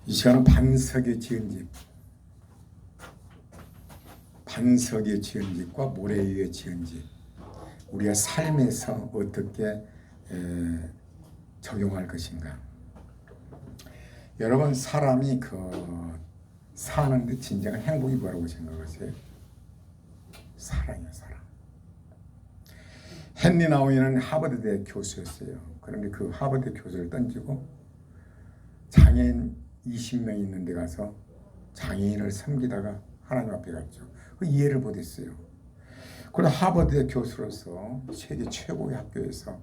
이 시간은 반석에 지은 집, 반석에 지은 집과 모래 위에 지은 집, 우리가 삶에서 어떻게 적용할 것인가. 여러분, 사람이 사는데 진정한 행복이 뭐라고 생각하세요? 사랑이요, 사랑. 헨리 나우이는 하버드대 교수였어요. 그런데 그 하버드 교수를 던지고 장애인 20명이 있는 데 가서 장애인을 섬기다가 하나님 앞에 갔죠. 그 이해를 못했어요. 그래서 하버드의 교수로서 세계 최고의 학교에서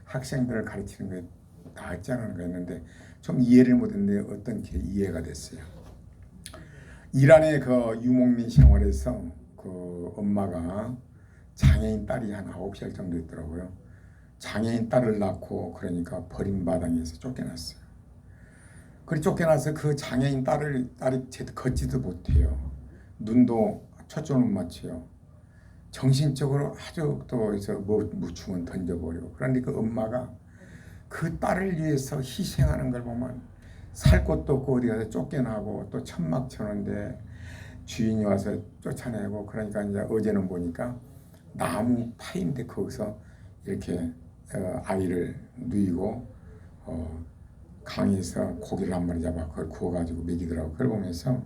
학생들을 가르치는 게 낫지 않은 거였는데 좀 이해를 못했는데 어떤 게 이해가 됐어요. 이란의 그 유목민 생활에서 그 엄마가 장애인 딸이 한 9살 정도 있더라고요. 장애인 딸을 낳고 그러니까 버림마당에서 쫓겨났어요. 그리 쫓겨나서 그 장애인 딸이 제대로 걷지도 못해요. 눈도 초점을 못 맞춰요. 정신적으로 아주 또 무충은 던져버리고. 그런데 그 엄마가 그 딸을 위해서 희생하는 걸 보면 살 곳도 없고 어디 가서 쫓겨나고 또 천막 쳐는데 주인이 와서 쫓아내고. 그러니까 이제 어제는 보니까 나무 파인데 거기서 이렇게 아이를 누이고 강에서 고기를 한 마리 잡아 그걸 구워가지고 먹이더라고. 그걸 보면서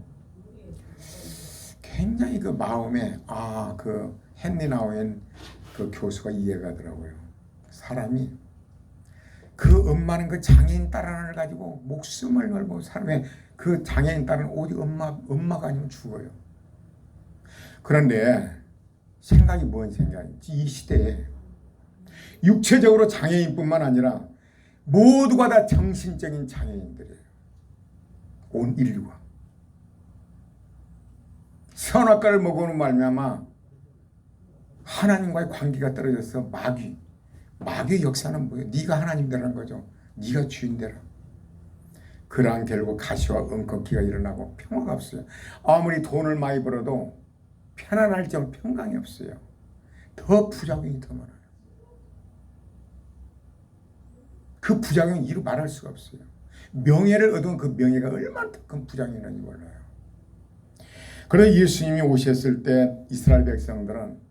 굉장히 그 마음에 그 헨리 나우엔 그 교수가 이해가 되더라고요. 사람이 그 엄마는 그 장애인 딸 하나를 가지고 목숨을 걸고 사람의 그 장애인 딸은 오직 엄마가 아니면 죽어요. 그런데 생각이 뭔 생각인지 이 시대에 육체적으로 장애인뿐만 아니라 모두가 다 정신적인 장애인들이에요. 온 인류가. 선악과를 먹어오는 말미암아 하나님과의 관계가 떨어져서 마귀의 역사는 뭐예요? 네가 하나님 되라는 거죠. 네가 주인 되라. 그러한 결국 가시와 은꺾기가 일어나고 평화가 없어요. 아무리 돈을 많이 벌어도 편안할 점 평강이 없어요. 더 부작용이 더 많아요. 그 부작용 이루 말할 수가 없어요. 명예를 얻은 그 명예가 얼마나 큰 부작용이 있는지 몰라요. 그래서 예수님이 오셨을 때 이스라엘 백성들은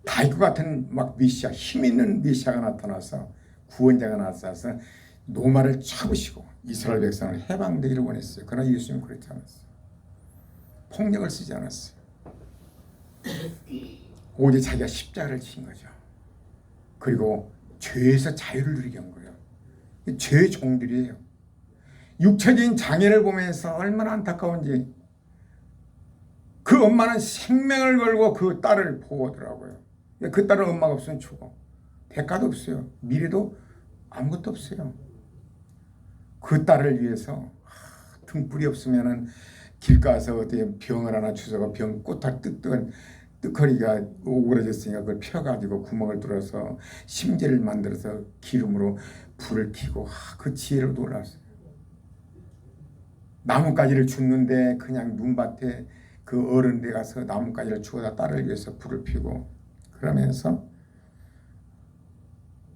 다윗과 같은 막 메시아, 힘 있는 메시아가 나타나서 구원자가 나타나서 노마를 쳐부시고 이스라엘 백성을 해방되기를 원했어요. 그러나 예수님은 그렇지 않았어요. 폭력을 쓰지 않았어요. 오직 자기가 십자가를 진 거죠. 그리고 죄에서 자유를 누리게 한 거예요. 죄의 종들이에요. 육체적인 장애를 보면서 얼마나 안타까운지 그 엄마는 생명을 걸고 그 딸을 보호하더라고요. 그 딸은 엄마가 없으면 죽어. 대가도 없어요. 미래도 아무것도 없어요. 그 딸을 위해서 등불이 없으면은 길가에서 어떻게 병을 하나 주워가 병 꽃다 뜨거리가 오그라졌으니까 그걸 펴가지고 구멍을 뚫어서 심지를 만들어서 기름으로 불을 켜고 그 지혜로 놀랐어요. 나뭇가지를 줍는데 그냥 눈밭에 그 어른데 가서 나뭇가지를 주워다 딸을 위해서 불을 피우고 그러면서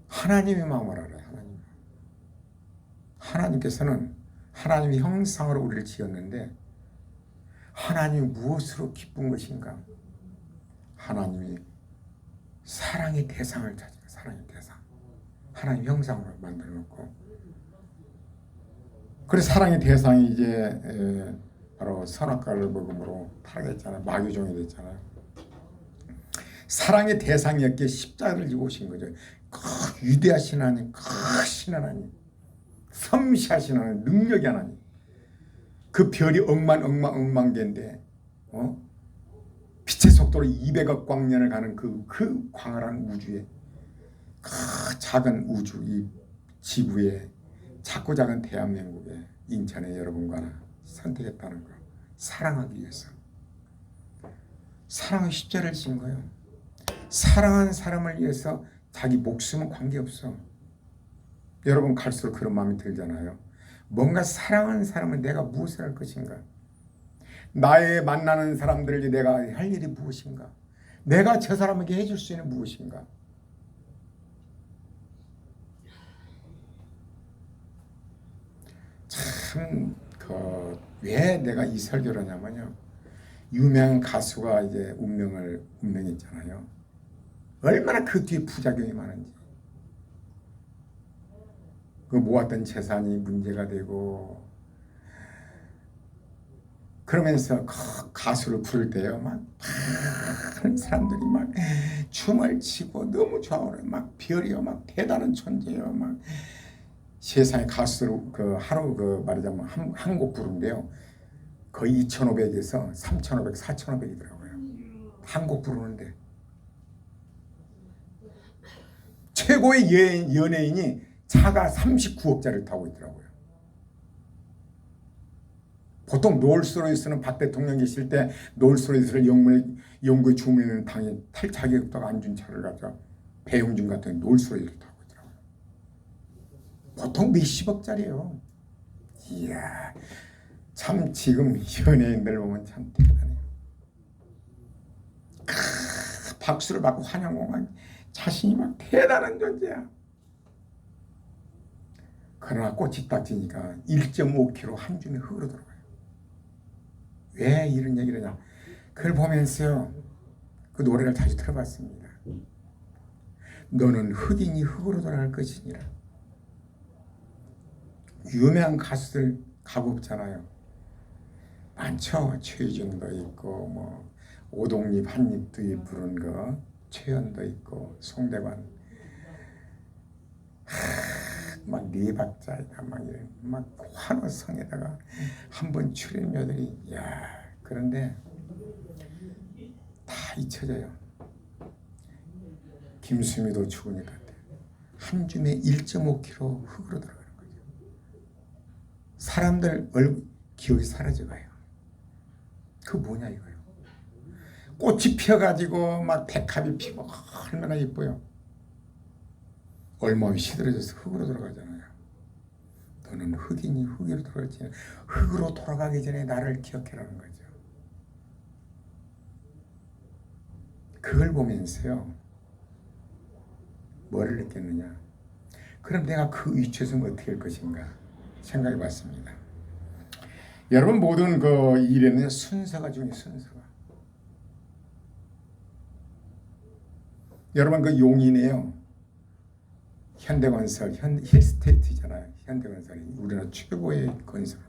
하나님의 마음을 알아요. 하나님께서는 하나님의 형상으로 우리를 지었는데 하나님이 무엇으로 기쁜 것인가? 하나님이 사랑의 대상을 찾아요. 사랑의 대상. 하나님 형상으로 만들어 놓고 그래서 사랑의 대상이 이제 바로 선악과를 먹음으로 타락했잖아요. 마귀종이 됐잖아요. 사랑의 대상이었기에 십자가를 지고 오신 거죠. 위대하신 하나님, 크신 하나님, 섬시하신 하나님, 능력이 하나님. 그 별이 억만개인데 빛의 속도로 200억 광년을 가는 그 광활한 우주에 작은 우주, 이 지구에 작고 작은 대한민국에 인천에 여러분과 선택했다는 거. 사랑하기 위해서. 사랑의 십자를 진 거예요. 사랑하는 사람을 위해서 자기 목숨은 관계없어. 여러분 갈수록 그런 마음이 들잖아요. 뭔가 사랑하는 사람은 내가 무엇을 할 것인가? 나의 만나는 사람들에게 내가 할 일이 무엇인가? 내가 저 사람에게 해줄 수 있는 무엇인가? 참 왜 내가 이 설교를 하냐면요. 유명한 가수가 이제 운명했잖아요. 얼마나 그 뒤에 부작용이 많은지. 그 모았던 재산이 문제가 되고, 그러면서 그 가수를 부를 때요, 막 많은 사람들이 막 춤을 추고 너무 좋아하고, 막 별이요, 막 대단한 존재요, 막 세상에 가수를 하루 말하자면 한 곡 부르는데요, 거의 2,500에서 3,500, 4,500이더라고요. 한 곡 부르는데 최고의 연예인이 차가 39억짜리를 타고 있더라고요. 보통 롤스로이스는 박 대통령 계실 때 롤스로이스를 영구에 주문하는 당연히 탈 자격도 안 준 차를 가져 배용준 같은 롤스로이스를 타고 있더라고요. 보통 몇십억짜리예요. 이야, 참 지금 연예인들 보면 참 대단해요. 박수를 받고 환영하면 자신이 막 대단한 존재야. 그러나 꽃이 딱 지니까 1.5km 한 줌이 흙으로 들어가요. 왜 이런 얘기를 하냐. 그걸 보면서 그 노래를 자주 들어봤습니다. 너는 흙이니 흙으로 돌아갈 것이니라. 유명한 가수들 가고 없잖아요. 많죠. 최희준도 있고 뭐 오동립 한입도 부른 거 최연도 있고 송대관 막 네 박자에다 막 환호성에다가 한번 출연료들이 그런데 다 잊혀져요. 김수미도 죽으니까 한 줌에 1.5km 흙으로 들어가는 거죠. 사람들 기억이 사라져가요. 그 뭐냐 이거요. 꽃이 피어가지고 막 백합이 피고 얼마나 예뻐요. 얼마면 시들어져서 흙으로 들어가잖아요. 너는 흙이니 흙으로 돌아갈지 흙으로 돌아가기 전에 나를 기억해라는 거죠. 그걸 보면서요. 뭐를 느꼈느냐. 그럼 내가 그 위치에서 어떻게 할 것인가 생각해 봤습니다. 여러분 모든 그 일에는 순서가 중요해요. 순서가. 여러분 그 용인에요. 현대건설, 힐스테이트잖아요. 현대건설이 우리나라 최고의 건설.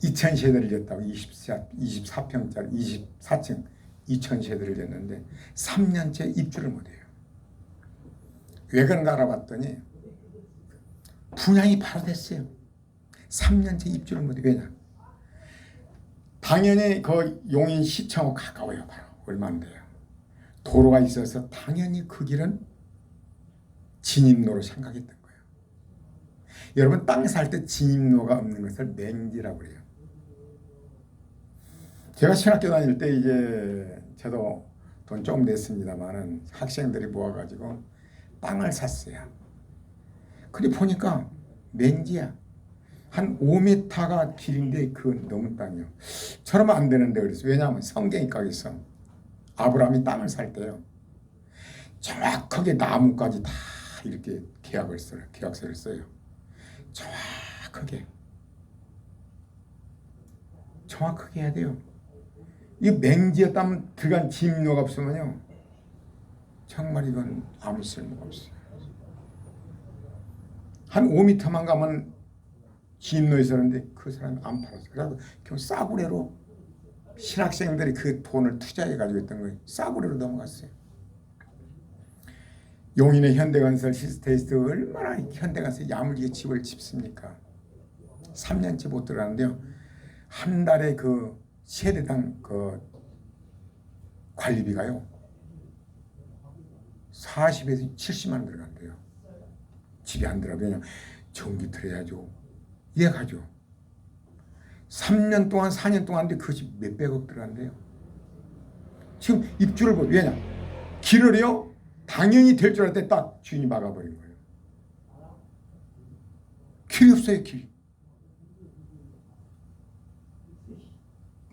2,000세대를 졌다고 24평짜리 24층 2,000세대를 졌는데 3년째 입주를 못해요. 왜 그런가 알아봤더니 분양이 바로 됐어요. 3년째 입주를 못해요. 왜냐? 당연히 그 용인시청하고 가까워요. 바로 얼마 안 돼요. 도로가 있어서 당연히 그 길은 진입로로 생각했던 거예요. 여러분 땅 살 때 진입로가 없는 것을 맹지라고 그래요. 제가 신학교 다닐 때 이제 저도 돈 조금 냈습니다만은 학생들이 모아가지고 땅을 샀어요. 근데 보니까 맹지야. 한 5m가 길인데 그 넘은 땅이요. 저러면 안 되는데 그랬어요. 왜냐하면 성경이 까 있어. 아브라함이 땅을 살 때요. 정확하게 나무까지 다 이렇게 계약서를 써요. 정확하게 해야 돼요. 이 맹지였다면 들어간 진입로가 없으면요. 정말 이건 아무 쓸모가 없어요. 한 5m만 가면 진입로에 있었는데 그 사람이 안 팔았어요. 그래서 결국 싸구려로 신학생들이 그 돈을 투자해가지고 있던 거예요. 싸구려로 넘어갔어요. 용인의 현대건설 힐스테이트 얼마나 현대건설 야물지게 집을 짓습니까? 3년째 못 들어가는데요. 한 달에 그 세대당 그 관리비가요. 40에서 70만 원 들어간대요. 집이 안 들어가도 그냥 전기 들어야죠. 이해가죠. 3년 동안 4년 동안 하는데 그것이 몇백억 들어간대요. 지금 입주를 왜냐? 길을요. 당연히 될 줄 알았는데 딱 주인이 막아버린 거예요. 길이 없어요. 길.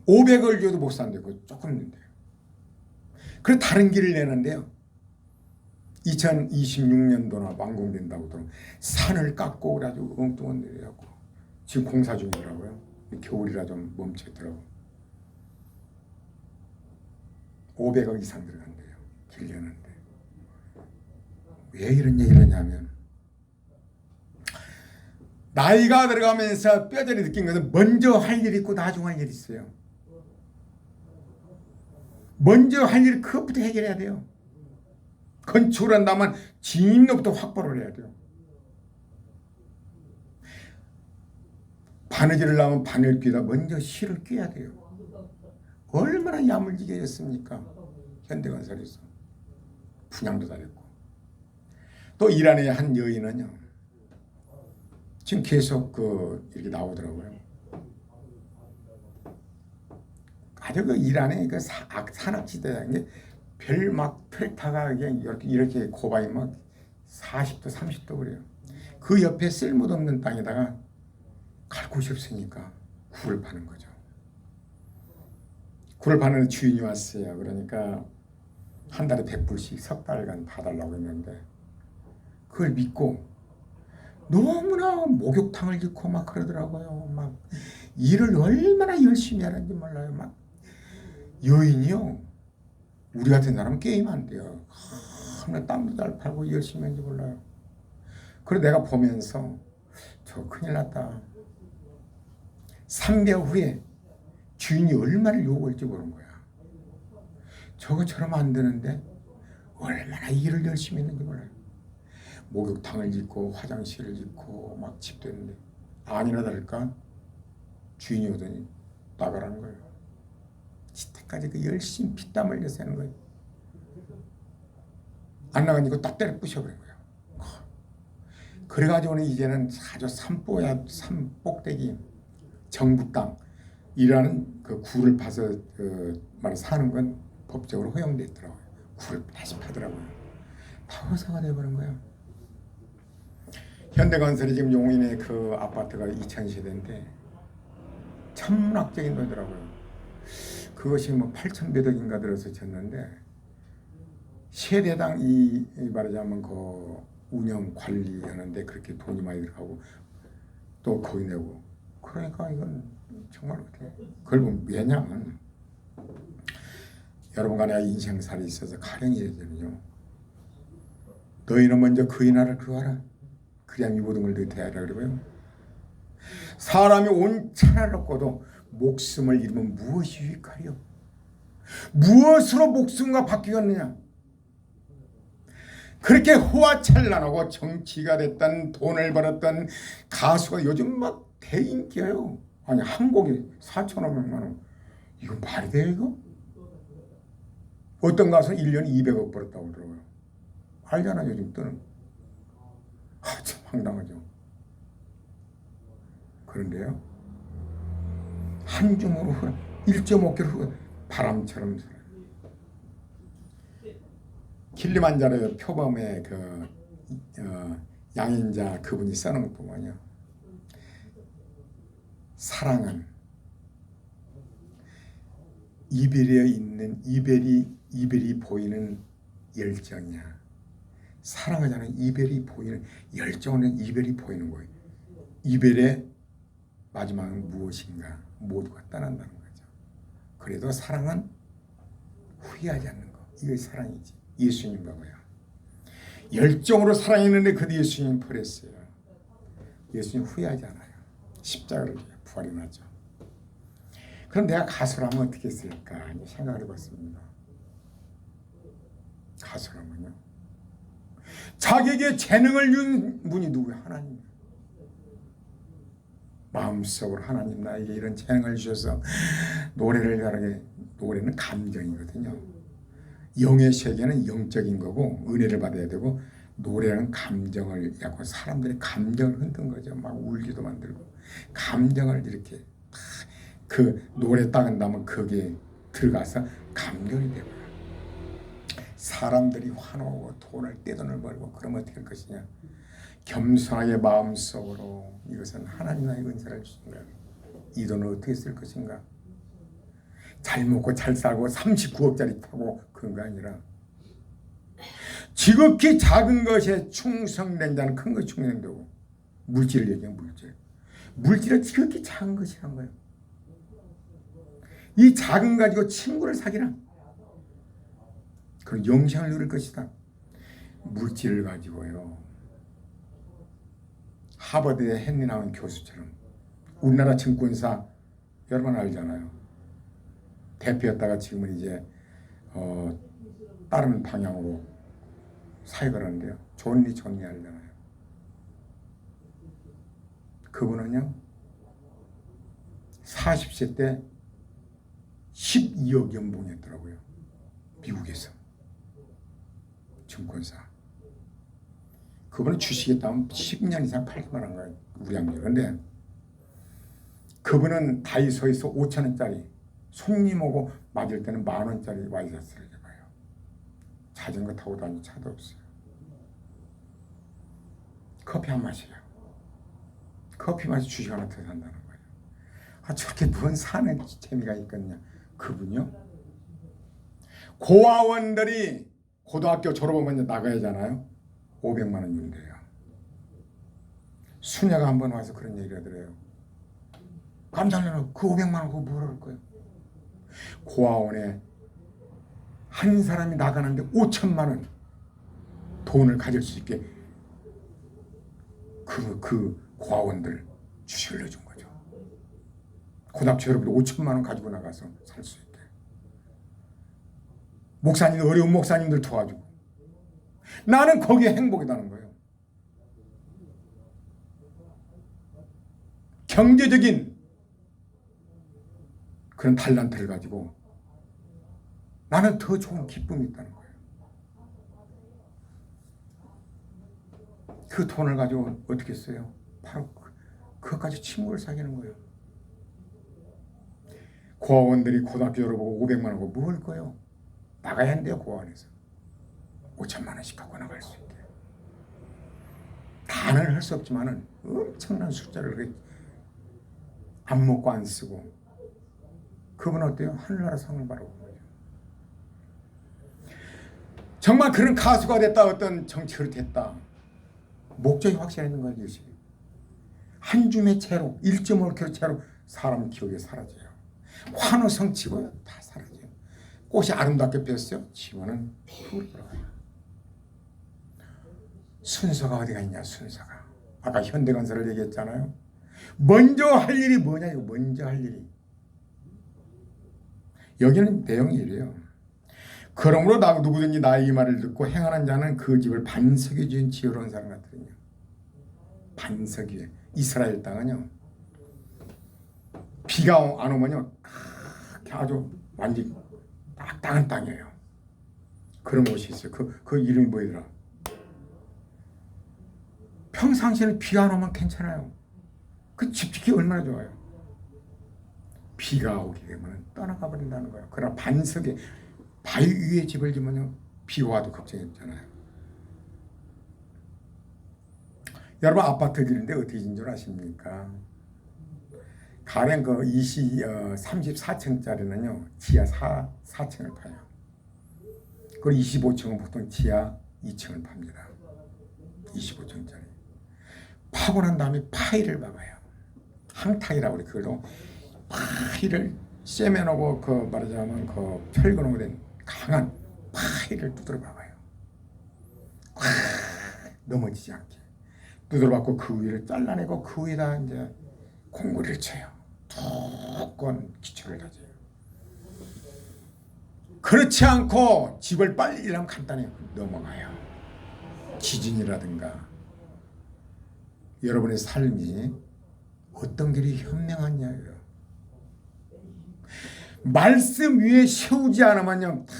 500을 줘도 못 산대요. 조금 있는데요. 그래서 다른 길을 내는데요. 2026년도나 완공된다고 들어 산을 깎고 그래가지고 엉뚱한 내려갖고 지금 공사 중이더라고요. 겨울이라 좀 멈췄더라고. 500억 이상 들어간대요. 길 여는데. 왜 이런 얘기를 하냐면 나이가 들어가면서 뼈저리 느낀 것은 먼저 할 일이 있고 나중 할 일이 있어요. 먼저 할 일 그것부터 해결해야 돼요. 건축을 한다면 진입로부터 확보를 해야 돼요. 바느질을 하면 바늘 끼다 먼저 실을 끼야 돼요. 얼마나 야물지게 했습니까? 현대건설에서 분양도 다 됐고. 또 이란의 한 여인은요, 지금 계속 이렇게 나오더라고요. 아주 이란의 산악지대라는 게 별 막 펠타가 이렇게 고방이 막 40도 30도 그래요. 그 옆에 쓸모도 없는 땅에다가 갈 곳이 없으니까 굴을 파는 거죠. 굴을 파는 주인이 왔어요. 그러니까 한 달에 100불씩 석 달간 봐달라고 했는데 그걸 믿고 너무나 목욕탕을 짓고 막 그러더라고요. 막 일을 얼마나 열심히 하는지 몰라요. 막 여인이요. 우리 같은 사람은 게임 안 돼요. 땀도 잘 팔고 열심히 하는지 몰라요. 그래 내가 보면서 저 큰일 났다. 3개월 후에 주인이 얼마나 욕을지 모르는 거야. 저거처럼 안 되는데 얼마나 일을 열심히 했는지 몰라요. 목욕탕을 짓고 화장실을 짓고 막 집도 했는데 아니나 다를까 주인이 오더니 나가라는 거예요. 지태까지 열심히 피땀 흘려서 하는 거예요. 안 나가니까 딱 때려 부셔버린 거예요. 그래가지고는 이제는 아주 산꼭대기 정부 땅이라는 그 굴을 파서 사는 건 법적으로 허용돼 있더라고요. 굴을 다시 파더라고요. 다 허사가 돼버린 거예요. 현대건설이 지금 용인의 그 아파트가 2000세대인데 천문학적인 돈이더라고요. 그것이 뭐 8,000몇억인가 들어서 졌는데 세대당 이 말하자면 그 운영 관리하는데 그렇게 돈이 많이 들어가고 또 거기 내고 그러니까 이건 정말 어떻게 그걸 보면 왜냐면 여러분 간에 인생살이 있어서 가령이 되거든요. 너희는 먼저 그의 나라를 구하라. 그래야 이 모든 걸 너희 대하라 그러고요. 사람이 온 천하를 얻고도 목숨을 잃으면 무엇이 유익하리요? 무엇으로 목숨과 바뀌었느냐? 그렇게 호화찬란하고 정치가 됐던 돈을 벌었던 가수가 요즘 막 대인기예요. 아니 한 곡에 4,500만 원. 이거 말이 돼요 이거? 어떤 가수는 1년에 200억 벌었다고 그러더라고요. 알잖아 요즘 또는. 참 황당하죠. 그런데요. 한 줌으로 1.5km 바람처럼 킬리만자로 표범의 양인자 그분이 써놓은 것 보면요. 사랑은 이별에 있는 이별이 보이는 열정이야. 사랑하자는 이별이 보이는 열정은 이별이 보이는 거예요. 이별의 마지막은 무엇인가? 모두가 떠난다는 거죠. 그래도 사랑은 후회하지 않는 거. 이게 사랑이지. 예수님 봐봐요. 열정으로 사랑했는데 그도 예수님 버렸어요. 예수님 후회하지 않아요. 십자가를 부활이 나죠. 그럼 내가 가수라면 어떻게 했을까 생각을 해봤습니다. 가수라면요. 자기에게 재능을 준 분이 누구야? 하나님. 마음속으로 하나님 나에게 이런 재능을 주셔서 노래를 잘하게. 노래는 감정이거든요. 영의 세계는 영적인 거고 은혜를 받아야 되고 노래는 감정을 약간 사람들의 감정을 흔든 거죠. 막 울기도 만들고 감정을 이렇게 그 노래 딱 한다면 거기에 들어가서 감정이 되고요. 사람들이 환호하고 돈을 떼돈을 벌고 그러면 어떻게 할 것이냐. 겸손하게 마음속으로 이것은 하나님 나의 은사를 주신 거야. 이 돈을 어떻게 쓸 것인가. 잘 먹고 잘 살고 39억짜리 타고 그런 거 아니라 지극히 작은 것에 충성된 자는 큰 것에 충성되고 물질을 얘기하면 물질. 물질은 지극히 작은 것이란 거예요. 이 작은 가지고 친구를 사귀라. 그런 영생을 누릴 것이다. 물질을 가지고요. 하버드의 헨리 나운 교수처럼 우리나라 증권사 여러분 알잖아요. 대표였다가 지금은 이제 다른 방향으로 사역을 하는데요. 존리 알잖아요. 그분은요 40세 때 12억 연봉이었더라고요. 미국에서 증권사. 그분은 주식에 따면 10년 이상 팔기만 한 거예요. 우리 학년. 그런데 그분은 다이소에서 5,000원짜리 손님 오고 맞을 때는 10,000원짜리 와이셔츠를 입어요. 자전거 타고 다니는 차도 없어요. 커피 한 마시요. 커피 마시 주식 하나 더 산다는 거예요. 저렇게 뭔 사는 재미가 있겠냐. 그분요. 고아원들이 고등학교 졸업하면 나가야잖아요. 500만 원 준대요. 수녀가 한 번 와서 그런 얘기를 하더래요. 깜짝이야. 그 500만 원 그거 뭐라 할 거예요. 고아원에 한 사람이 나가는데 5천만 원 돈을 가질 수 있게 그 고아원들 주식을 내준 거죠. 고등학교 졸업을 5천만 원 가지고 나가서 살 수 있게. 목사님들, 어려운 목사님들 도와주고. 나는 거기에 행복이라는 거예요. 경제적인 그런 달란트를 가지고 나는 더 좋은 기쁨이 있다는 거예요. 그 돈을 가지고 어떻게 써요? 바로 그것까지 친구를 사귀는 거예요. 고아원들이 고등학교 졸업하고 500만 원 뭐 할 거예요? 나가야 한대요. 고아원에서 5천만 원씩 갖고 나갈 수 있게. 다는 할 수 없지만은 엄청난 숫자를 안 먹고 안 쓰고. 그분 어때요? 하늘나라 상을 바라보는 거죠. 정말 그런 가수가 됐다, 어떤 정치를 됐다. 목적이 확실했는 거예요. 이것이. 한 줌의 채로 1.5kg 채로 사람 기억에 사라져요. 환호성치고요. 다 사라져요. 꽃이 아름답게 피었어요. 지원은 피부로 돌아가요. 순서가 어디가 있냐. 순서가. 아까 현대건설을 얘기했잖아요. 먼저 할 일이 뭐냐. 이거 먼저 할 일이. 여기는 내용이 이래요. 그러므로 누구든지 나의 이 말을 듣고 행하는 자는 그 집을 반석 위에 지은 지혜로운 사람 같으냐. 반석 위에. 이스라엘 땅은요. 비가 안 오면요. 아주 완전 딱딱한 땅이에요. 그런 곳이 있어요. 그 이름이 뭐더라? 평상시에는 비가 안 오면 괜찮아요. 그 집짓기 얼마나 좋아요. 비가 오게 되면 떠나가 버린다는 거예요. 그러나 반석에 바위 위에 집을 지면요. 비가 와도 걱정이 없잖아요. 여러분 아파트 지는데 어떻게 지은 줄 아십니까? 가령 그 34층짜리는요. 지하 4층을 파요. 그리고 25층은 보통 지하 2층을 팝니다. 25층짜리. 파고 난 다음에 파이를 박아요. 항탁이라고 그래. 그걸로 파이를 세면하고 그 말하자면 그 철근으로 된 강한 파이를 두드려 박아요. 넘어지지 않게. 두드려 박고 그 위를 잘라내고 그 위에다 이제 콩고리를 쳐요. 두꺼운 기초를 가져요. 그렇지 않고 집을 빨리 일하면 간단해요. 넘어가요. 지진이라든가. 여러분의 삶이 어떤 길이 현명하냐요. 말씀 위에 세우지 않으면요. 다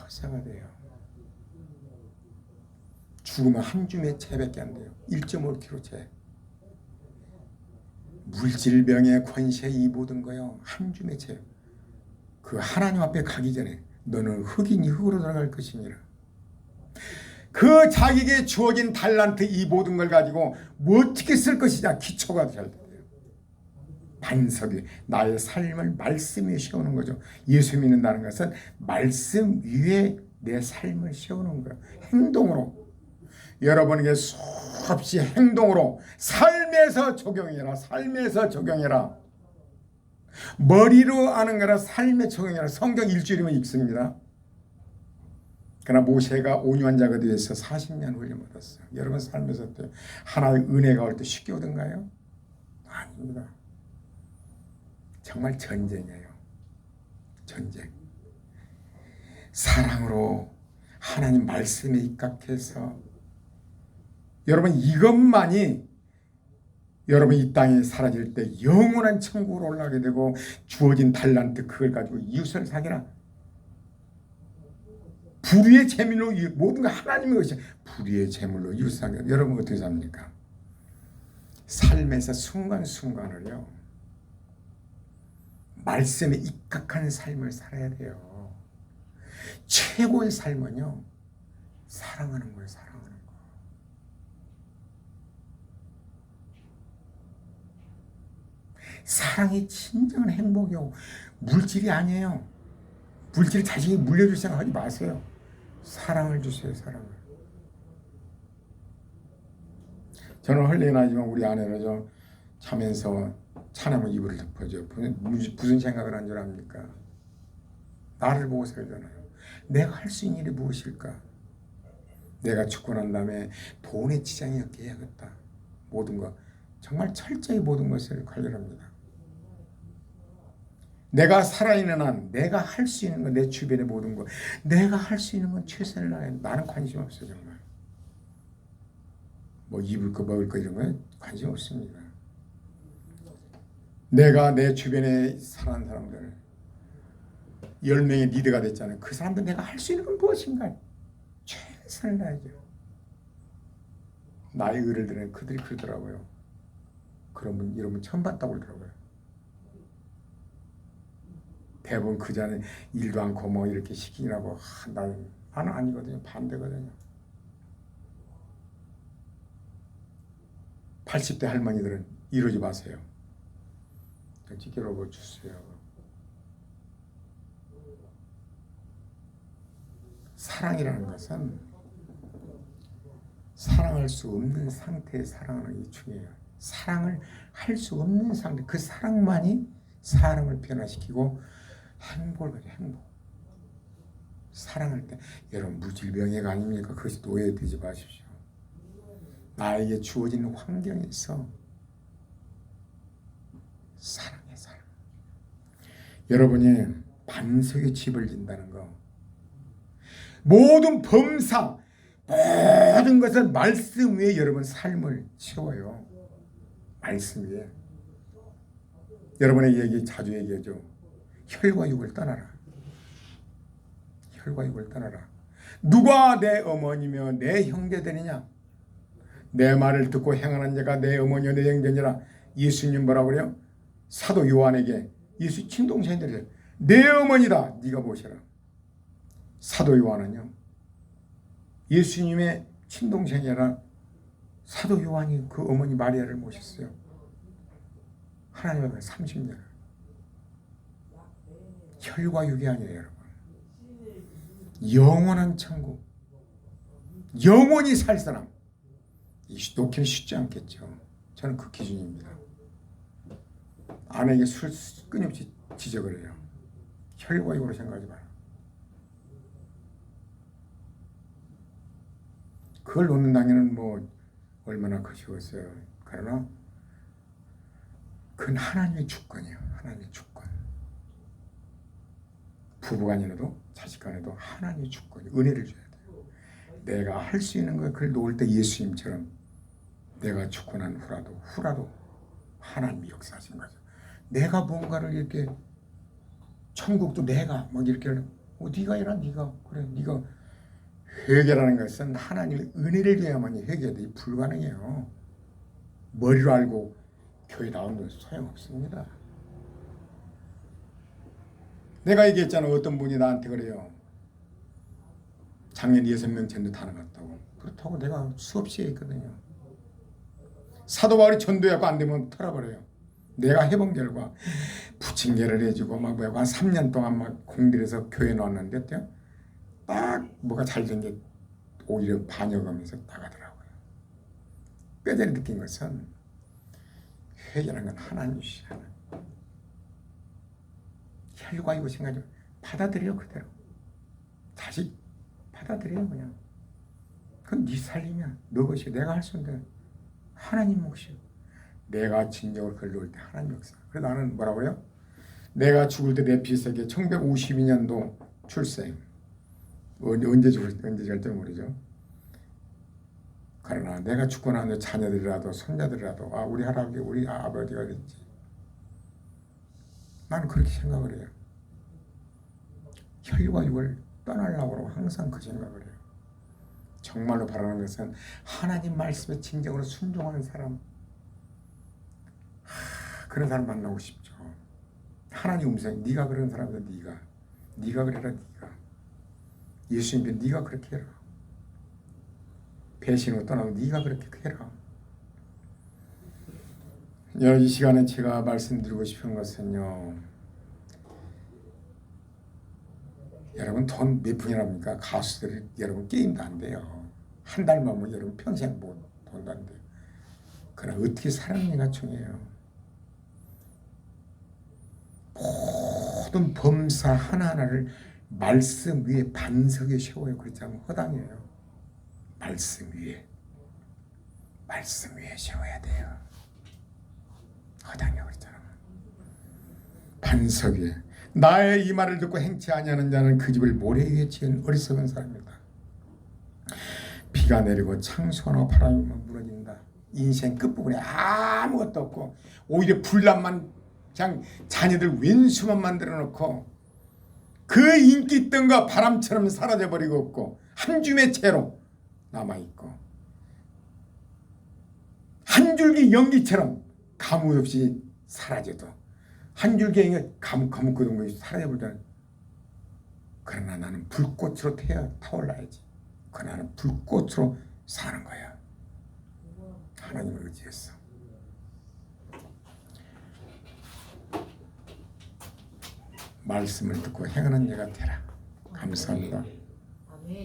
헛사가 돼요. 죽으면 한 줌의 채밖에 안 돼요. 1.5kg 채. 물질병의 권세 이 모든 거요. 한 줌의 채. 그 하나님 앞에 가기 전에 너는 흙이니 흙으로 들어갈 것이니라. 그 자기에게 주어진 달란트 이 모든 걸 가지고 뭐 어떻게 쓸 것이냐. 기초가 잘 돼요. 반석이 나의 삶을 말씀 위에 세우는 거죠. 예수 믿는다는 것은 말씀 위에 내 삶을 세우는 거예요. 행동으로. 여러분에게 수없이 행동으로 삶에서 적용해라. 삶에서 적용해라. 머리로 아는 거라 삶에 적용해라. 성경 일주일이면 읽습니다. 그러나 모세가 온유한 자가 되어서 40년 훈련 받았어요. 여러분 삶에서 또 하나의 은혜가 올 때 쉽게 오던가요? 아닙니다. 정말 전쟁이에요. 전쟁. 사랑으로 하나님 말씀에 입각해서 여러분 이것만이 여러분 이 땅에 사라질 때 영원한 천국으로 올라가게 되고 주어진 달란트 그걸 가지고 이웃을 사귀라. 불의의 재물로 모든 거 하나님의 것이 불의의 재물로 이웃을 사귀라. 여러분 어떻게 삽니까? 삶에서 순간순간을요 말씀에 입각하는 삶을 살아야 돼요. 최고의 삶은요 사랑하는 거예요. 사랑하는 거. 사랑이 진정한 행복이요. 물질이 아니에요. 물질 자식이 물려줄 생각하지 마세요. 사랑을 주세요. 사랑을. 저는 헐레나지만 우리 아내는 저 자면서 차나무 이불을 덮어줘. 무슨 생각을 한 줄 압니까? 나를 보고 살잖아요. 내가 할 수 있는 일이 무엇일까? 내가 죽고 난 다음에 돈의 지장이 없게 해야겠다. 모든 것 정말 철저히 모든 것을 관리합니다. 내가 살아있는 한 내가 할 수 있는 것, 내 주변의 모든 것 내가 할 수 있는 건 최선을 다해. 나는 관심 없어 정말. 뭐 입을 거 먹을 거 이런 건 관심 없습니다. 내가 내 주변에 사는 사람들 10명의 리더가 됐잖아요. 그 사람들 내가 할 수 있는 건 무엇인가? 최선을 다하죠. 나의 의를 들으면 그들이 그러더라고요. 그러면 이런 분 처음 봤다고 그러더라고요. 대부분 그 전에 일도 않고 뭐 이렇게 시키라고 나는 아니거든요. 반대거든요. 80대 할머니들은 이러지 마세요. 지켜봐 주세요. 사랑이라는 것은 사랑할 수 없는 상태에 사랑하는 게 중요해요. 사랑을 할 수 없는 상태, 그 사랑만이 사람을 변화시키고 행복을 가져. 행복. 사랑할 때 여러분 무질병해가 아닙니까? 그것이 노예되지 마십시오. 나에게 주어진 환경에서 사랑해. 사랑. 여러분이 반석에 집을 짓는다는 거, 모든 범사 모든 것은 말씀 위에 여러분 삶을 채워요. 말씀 위에. 여러분에게 자주 얘기하죠. 혈과 육을 떠나라. 혈과 육을 떠나라. 누가 내 어머니며 내 형제되느냐? 내 말을 듣고 행하는 자가 내 어머니요 내 형제니라. 예수님 뭐라고 그래요? 사도 요한에게 예수 친동생들이 내 어머니다 네가 모셔라. 사도 요한은요 예수님의 친동생이라 사도 요한이 그 어머니 마리아를 모셨어요. 하나님 앞에 30년. 혈과 육이 아니에요 여러분. 영원한 천국, 영원히 살 사람 놓기는 쉽지 않겠죠. 저는 그 기준입니다. 아내에게 술 끊임없이 지적을 해요. 혈과 육으로 생각하지 마라. 그걸 놓는 당에는 뭐 얼마나 거시웠어요. 그러나 그건 하나님의 주권이에요. 하나님의 주권. 부부간에도 자식간에도 하나님의 주권이 은혜를 줘야 돼요. 내가 할 수 있는 걸 그걸 놓을 때 예수님처럼 내가 죽고 난 후라도 하나님이 역사하신 거죠. 내가 뭔가를 이렇게 천국도 내가 막 이렇게 네가 해라 네가 그래 네가 회개라는 것은 하나님의 은혜를 위해야만 회개돼 불가능해요. 머리로 알고 교회 나오는 건 소용없습니다. 내가 얘기했잖아. 어떤 분이 나한테 그래요. 작년 6명 전도 다 나갔다고. 그렇다고 내가 수없이 했거든요. 사도 바울이 전도하고 안 되면 털어버려요. 내가 해본 결과 부침개를 해주고 막 한 3년 동안 막 공들여서 교회 나왔는데 딱 뭐가 잘 된 게 오히려 반역하면서 나가더라고요. 뼈저리 느낀 것은 회개라는 건 하나님이시 하나님. 혈과 이고 생각하지 받아들여 그대로. 자식 받아들여 그냥. 그건 네 살림이야. 너 것이 내가 할 수 없는데 하나님 몫이야. 내가 진정을 걸러올 때 하나님 역사. 그래서 나는 뭐라고요? 내가 죽을 때 내 비석에 1952년도 출생. 언제 죽을지 모르죠. 그러나 내가 죽고 나면 자녀들이라도 손자들이라도 우리 할아버지 우리 아버지가 그랬지. 나는 그렇게 생각을 해요. 혈과 육을 떠나려고 하고 항상 그 생각을 해요. 정말로 바라는 것은 하나님 말씀에 진정으로 순종하는 사람, 그런 사람 만나고 싶죠. 하나님 음성, 네가 그런 사람이다. 네가 그래라. 네가 예수님께 네가 그렇게 해라. 배신으로 떠나고 네가 그렇게 해라. 이 시간에 제가 말씀드리고 싶은 것은요, 여러분 돈 몇 푼이랍니까? 가수들이 여러분 게임도 안 돼요. 한 달만 뭐 여러분 평생 못 돈도 안 돼요. 그러나 어떻게 살았느냐가 중요해요. 모든 범사 하나하나를 말씀 위에 반석에 세워요. 그렇지 않으면 허당이에요. 말씀 위에 세워야 돼요. 허당이야 그랬잖아. 반석 위에. 나의 이 말을 듣고 행치 아니하는 자는 그 집을 모래 위에 지은 어리석은 사람이다. 비가 내리고 창수하고 바람이 무너진다. 인생 끝부분에 아무것도 없고 오히려 불난만 그냥 자녀들 왼수만 만들어 놓고 그 인기 뜬과 바람처럼 사라져버리고 없고 한 줌의 채로 남아있고 한 줄기 연기처럼 가뭇 없이 사라져도 한 줄기 가뭇 걷은 것이 사라져버리잖아. 그러나 나는 불꽃으로 타올라야지. 그러나 나는 불꽃으로 사는 거야. 하나님을 의지했어. 말씀을 듣고 행하는 자가 되라. 감사합니다.